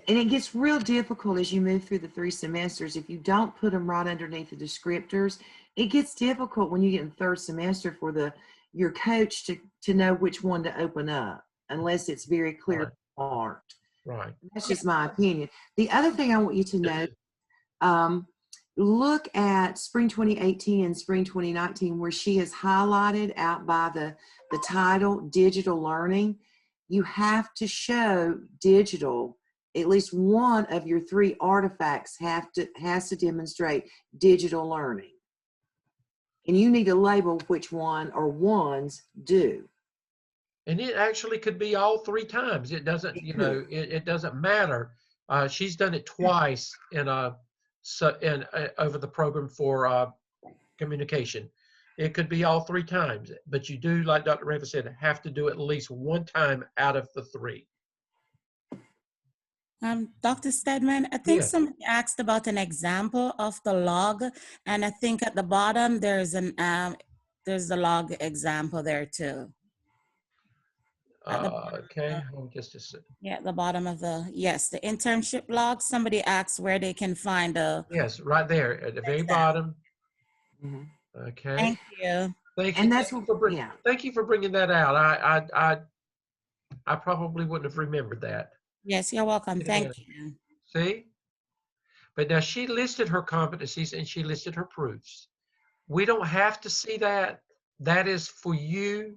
And it gets real difficult as you move through the 3 semesters. If you don't put them right underneath the descriptors, it gets difficult when you get in 3rd semester for your coach to know which one to open up, unless it's very clearly marked. Right. That's just my opinion. The other thing I want you to know, look at spring 2018 and spring 2019, where she is highlighted out by the title, digital learning. You have to show digital. At least one of your 3 artifacts has to demonstrate digital learning. And you need to label which one or ones do. And it actually could be all 3 times. It doesn't, it doesn't matter. She's done it twice over the program for communication. It could be all 3 times, but you do, like Dr. Revis said, have to do at least 1 time out of the 3. Dr. Stedman, I think somebody asked about an example of the log, and I think at the bottom there's the log example there too. Okay, hold just a second. Yeah, at the bottom of the internship log. Somebody asked where they can find the. Yes, right there at the very bottom. Mm-hmm. Okay. Thank you. Thank you. And that's thank you for bringing that out. I probably wouldn't have remembered that. Yes, you're welcome. Thank you. See? But now she listed her competencies and she listed her proofs. We don't have to see that. That is for you.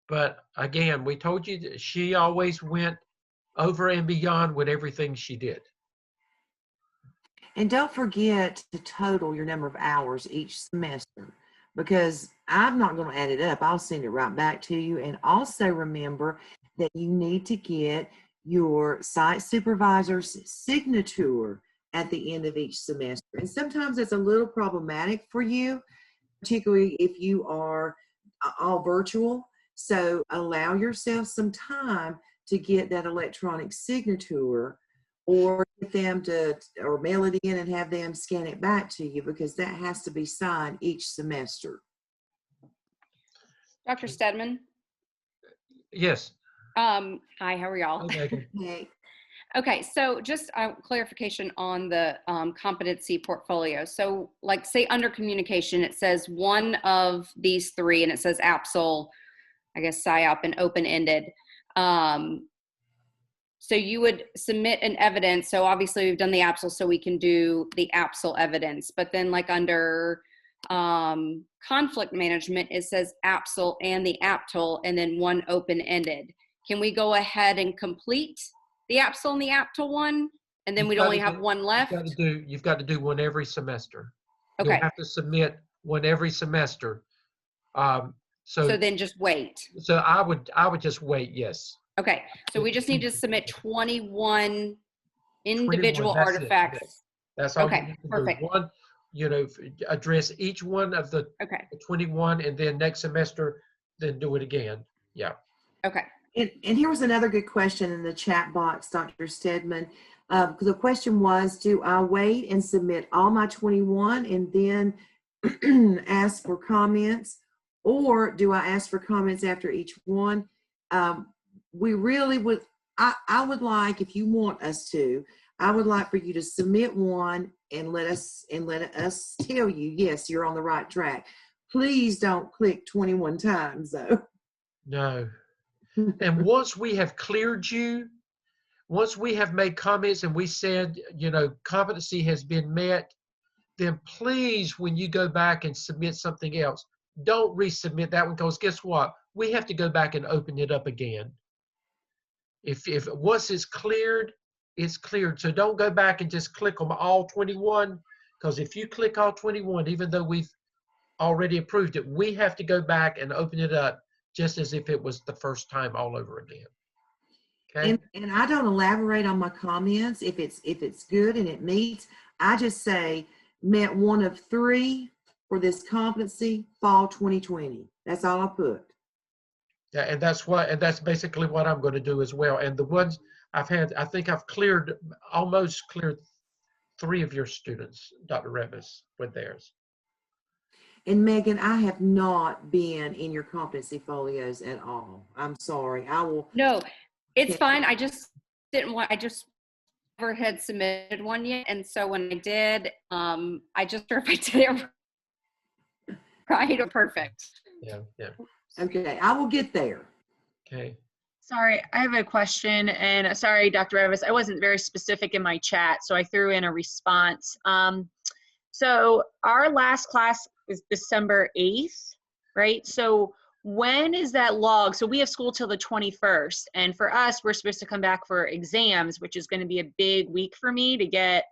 But again, we told you that she always went over and beyond with everything she did. And don't forget to total your number of hours each semester, because I'm not going to add it up. I'll send it right back to you. And also remember that you need to get your site supervisor's signature at the end of each semester. And sometimes it's a little problematic for you, particularly if you are all virtual. So allow yourself some time to get that electronic signature, or get them or mail it in and have them scan it back to you, because that has to be signed each semester. Dr. Stedman? Yes. Hi, how are y'all? Hey. Okay, so just a clarification on the competency portfolio. So like say under communication, it says one of these 3 and it says AAPTEL, I guess PSYOP and open-ended. So you would submit an evidence. So obviously we've done the AAPTEL, so we can do the AAPTEL evidence. But then like under conflict management, it says AAPTEL and the AAPTEL and then one open-ended. Can we go ahead and complete the AAPTEL and the AAPTEL one? And then we'd only have 1 left? You've got to do one every semester. Okay. You'll have to submit one every semester. So then just wait. So I would just wait, yes. Okay, so we just need to submit 21 individual 21, that's it, artifacts. yes. That's all you Okay, need to perfect. do. One, address each one of the Okay, 21, and then next semester, then do it again. Yeah. okay. And here was another good question in the chat box, Dr. Stedman. The question was, do I wait and submit all my 21 and then ask for comments? Or do I ask for comments after each one? We really would, I would like, if you want us to, I would like for you to submit one and let us tell you, yes, you're on the right track. Please don't click 21 times though. No. And once we have cleared you, once we have made comments and we said, competency has been met, then please, when you go back and submit something else, don't resubmit that one, because guess what? We have to go back and open it up again. If once it's cleared, it's cleared. So don't go back and just click on all 21, because if you click all 21, even though we've already approved it, we have to go back and open it up just as if it was the first time all over again. Okay? And I don't elaborate on my comments. If it's good and it meets, I just say met one of 3 for this competency fall 2020. That's all I put. Yeah, and that's basically what I'm going to do as well. And the ones I've had, I think I've almost cleared 3 of your students, Dr. Revis, with theirs. And Megan, I have not been in your competency folios at all. I'm sorry. I will. No, it's fine. I just never had submitted one yet. And so when I did, I just sure if I did it right or perfect. Yeah, yeah. Okay, I will get there. Okay. Sorry, I have a question, and sorry, Dr. Revis, I wasn't very specific in my chat, so I threw in a response. So our last class is December 8th, right? So when is that log? So we have school till the 21st, and for us, we're supposed to come back for exams, which is going to be a big week for me to get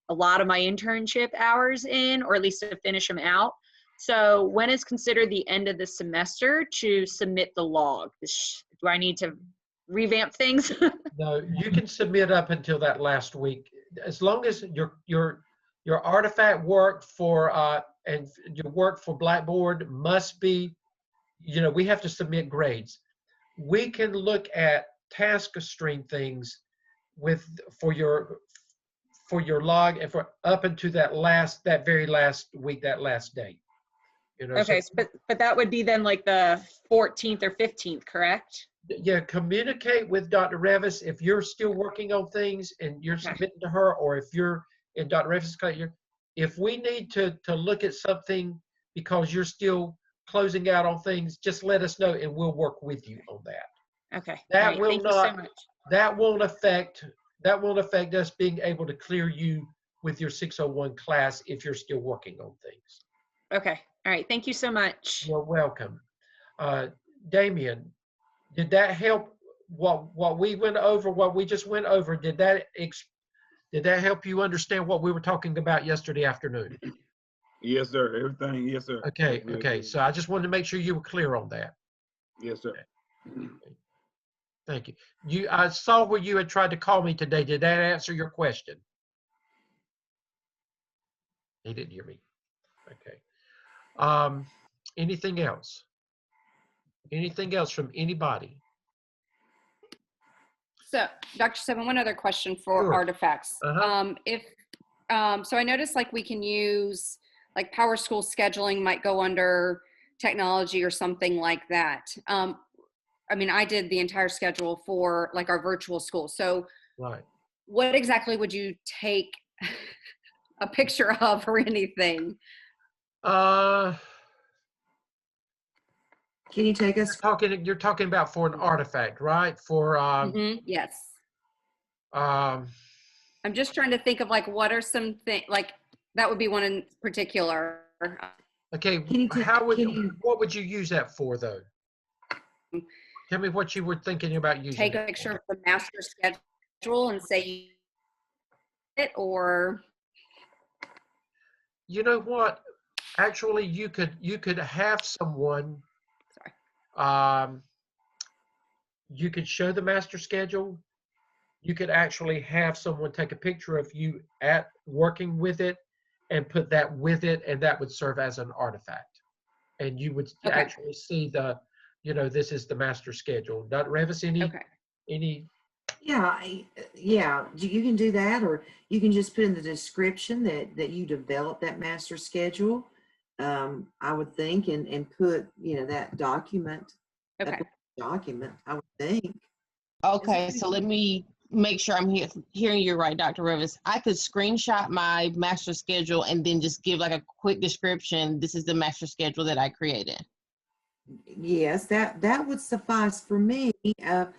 a lot of my internship hours in, or at least to finish them out. So when is considered the end of the semester to submit the log? Do I need to revamp things? No, you can submit up until that last week, as long as your artifact work for and your work for Blackboard must be, we have to submit grades. We can look at Taskstream things for your log and for up into that very last week, that last day. Okay, so, but that would be then like the 14th or 15th, correct? yeah, communicate with Dr. Revis if you're still working on things and you're submitting to her, or if you're in Dr. Revis' class. If we need to look at something because you're still closing out on things, just let us know and we'll work with you on that. Okay. That All right, will thank not. you so much. That won't affect us being able to clear you with your 601 class if you're still working on things. Okay. All right. Thank you so much. You're welcome. Damien, did that help what we went over, what we just went over? Did that help you understand what we were talking about yesterday afternoon? Yes, sir. Everything, yes, sir. Okay, okay. So I just wanted to make sure you were clear on that. Yes, sir. Okay. Thank you. I saw where you had tried to call me today. Did that answer your question? He didn't hear me. Okay. Anything else? Anything else from anybody? So, Dr. Seven, one other question for Sure. artifacts. Uh-huh. So I noticed like we can use like Power School scheduling might go under technology or something like that. I mean, I did the entire schedule for like our virtual school. So Right. what exactly would you take a picture of or anything? Can you take us? You're talking about for an artifact, right? For Yes. um I'm just trying to think of like what are some things like that would be one in particular. okay, what would you use that for though? Tell me what you were thinking about using. Take a picture of the master schedule and say it, or you know what? Actually, you could have someone you could show the master schedule. You could actually have someone take a picture of you at working with it and put that with it, and that would serve as an artifact. And you would Okay. actually see the, this is the master schedule. Dr. Revis, any? Yeah, you can do that, or you can just put in the description that you developed that master schedule. I would think, and put, that document. Okay. Document, I would think. Okay, so let me make sure I'm hearing you right, Dr. Revis. I could screenshot my master schedule and then just give like a quick description. This is the master schedule that I created. Yes, that would suffice for me. What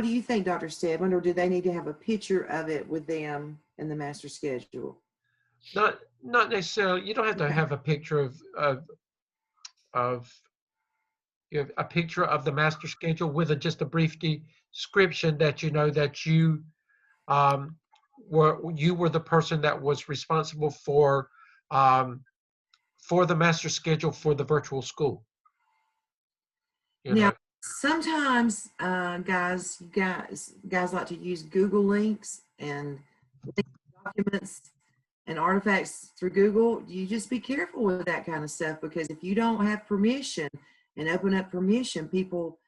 do you think, Dr. Stedman, or do they need to have a picture of it with them in the master schedule? Not necessarily. You don't have to Okay. have a picture of a picture of the master schedule with just a brief description that that you were the person that was responsible for the master schedule for the virtual school. Now, sometimes, guys like to use Google links and link documents and artifacts through Google. You just be careful with that kind of stuff, because if you don't have permission and open up permission, people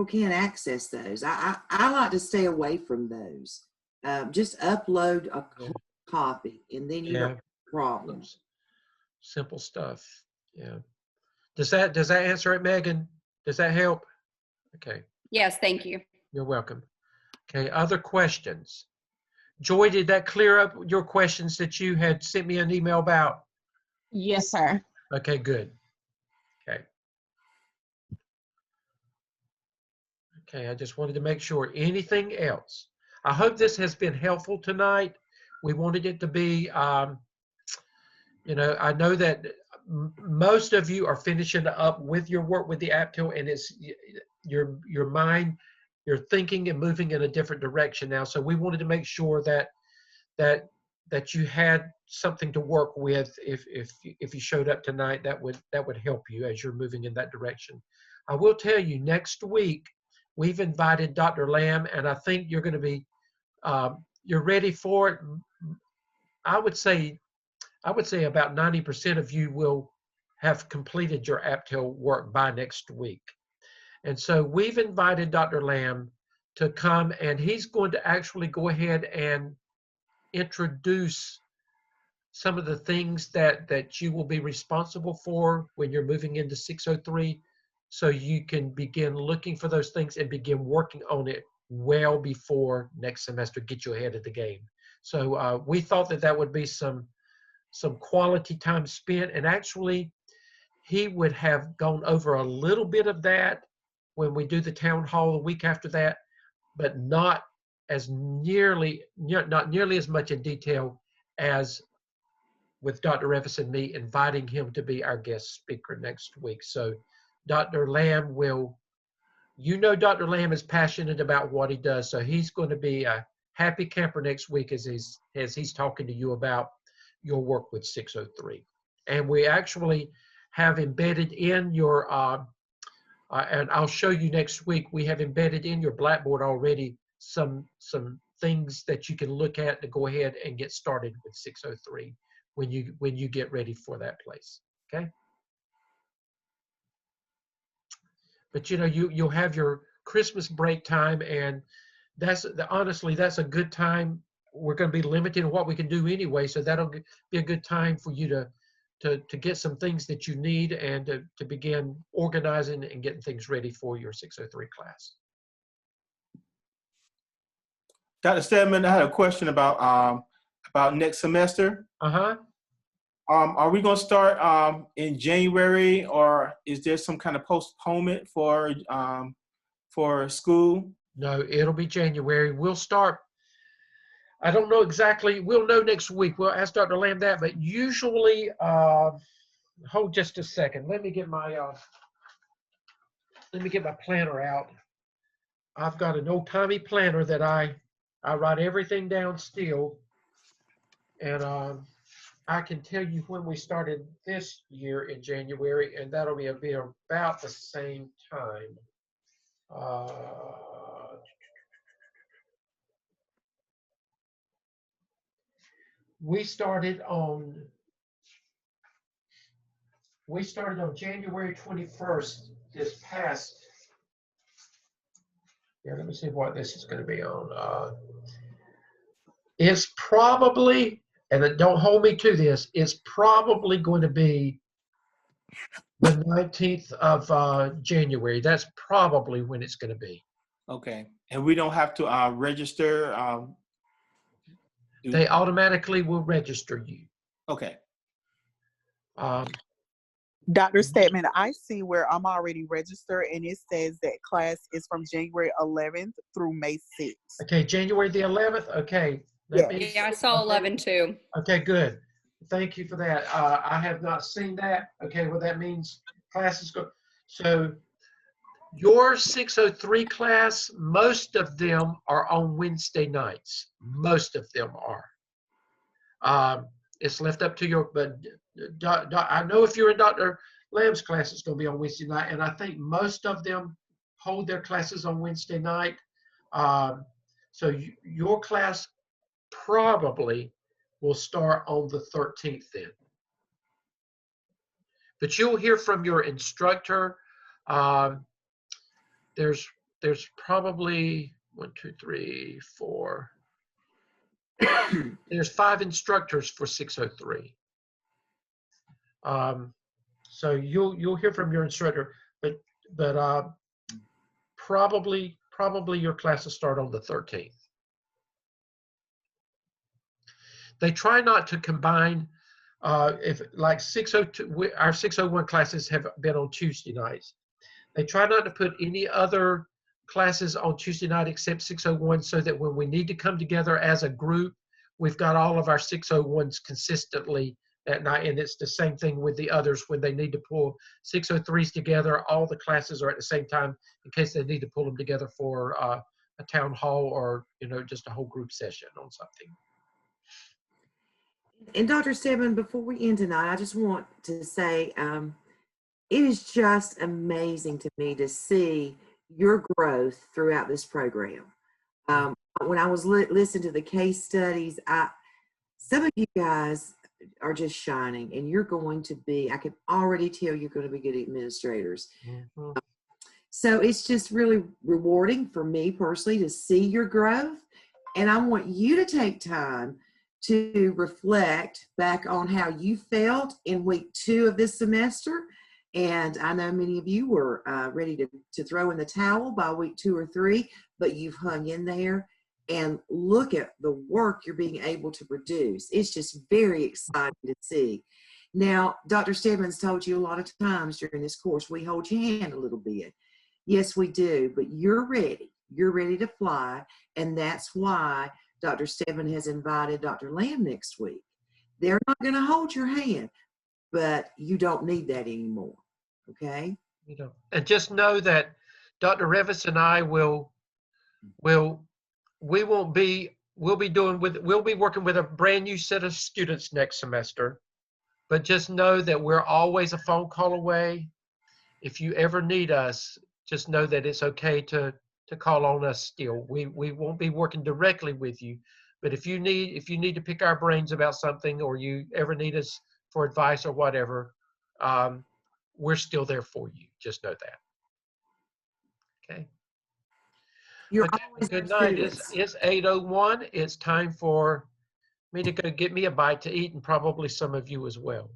can't access those. I like to stay away from those. Just upload a copy, and then you don't have problems. Simple stuff. Yeah. Does that answer it, Megan? Does that help? Okay. Yes, thank you. You're welcome. Okay, other questions? Joy, did that clear up your questions that you had sent me an email about? Yes, sir. Okay, good. Okay. Okay, I just wanted to make sure. Anything else? I hope this has been helpful tonight. We wanted it to be, I know that most of you are finishing up with your work with the AAPTEL, and it's your mind, you're thinking and moving in a different direction now. So we wanted to make sure that you had something to work with. If you showed up tonight, that would help you as you're moving in that direction. I will tell you, next week we've invited Dr. Lamb, and I think you're going to be you're ready for it. I would say about 90% of you will have completed your AAPTEL work by next week. And so we've invited Dr. Lamb to come, and he's going to actually go ahead and introduce some of the things that you will be responsible for when you're moving into 603, so you can begin looking for those things and begin working on it well before next semester, get you ahead of the game. So we thought that would be some quality time spent, and actually he would have gone over a little bit of that when we do the town hall the week after that, but not nearly as much in detail as with Dr. Revis and me inviting him to be our guest speaker next week. So Dr. Lamb Dr. Lamb is passionate about what he does, so he's going to be a happy camper next week as he's talking to you about your work with 603. And we actually have embedded in your, and I'll show you next week, we have embedded in your Blackboard already some things that you can look at to go ahead and get started with 603 when you get ready for that place, okay? But you'll have your Christmas break time, and honestly, that's a good time. We're going to be limited in what we can do anyway, so that'll be a good time for you to get some things that you need and to begin organizing and getting things ready for your 603 class. Dr. Stedman, I had a question about next semester. Are we going to start in January, or is there some kind of postponement for school? No, it'll be January. We'll start. I don't know exactly. We'll know next week. We'll ask Dr. Lamb that, but usually, hold just a second. Let me get my planner out. I've got an old-timey planner that I write everything down still, and I can tell you when we started this year in January, and that'll be about the same time. We started on January 21st this past. Yeah, let me see what this is going to be on. It's probably, and don't hold me to this, it's probably going to be the 19th of January. That's probably when it's going to be. Okay. And we don't have to register. They automatically will register you. Okay. Dr. Stedman, I see where I'm already registered, and it says that class is from January 11th through May 6th. Okay, January the 11th. Okay. Yes. Yeah, I saw 11 too. Okay, good. Thank you for that. I have not seen that. Okay, well, that means classes go. So your 603 class, most of them are on Wednesday nights. Most of them are. It's left up to your, but I know if you're in Dr. Lamb's class, it's going to be on Wednesday night, and I think most of them hold their classes on Wednesday night. So your class probably will start on the 13th then. But you'll hear from your instructor. There's probably 1, 2, 3, 4. There's 5 instructors for 603. So you'll hear from your instructor, but probably your class will start on the 13th. They try not to combine. If like 602, our 601 classes have been on Tuesday nights. They try not to put any other classes on Tuesday night except 601, so that when we need to come together as a group, we've got all of our 601s consistently that night. And it's the same thing with the others. When they need to pull 603s together, all the classes are at the same time in case they need to pull them together for a town hall or just a whole group session on something. And Dr. Stedman, before we end tonight, I just want to say it is just amazing to me to see your growth throughout this program. When I was listening to the case studies, some of you guys are just shining, and you're going to be, I can already tell you're going to be good administrators. Mm-hmm. So it's just really rewarding for me personally to see your growth. And I want you to take time to reflect back on how you felt in week 2 of this semester. And I know many of you were ready to throw in the towel by week 2 or 3, but you've hung in there, and look at the work you're being able to produce. It's just very exciting to see. Now, Dr. Stedman's told you a lot of times during this course, we hold your hand a little bit. Yes, we do, but you're ready. You're ready to fly, and that's why Dr. Stedman has invited Dr. Lamb next week. They're not going to hold your hand, but you don't need that anymore, okay? And just know that Dr. Revis and I we'll be working with a brand new set of students next semester. But just know that we're always a phone call away. If you ever need us, just know that it's okay to call on us still. We won't be working directly with you, but if you need to pick our brains about something, or you ever need us for advice or whatever, we're still there for you. Just know that. Okay. Good night. It's 8:01. It's time for me to go get me a bite to eat, and probably some of you as well.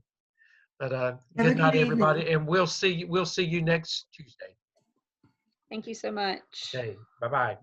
But good night, everybody, and we'll see you next Tuesday. Thank you so much. Okay. Bye-bye.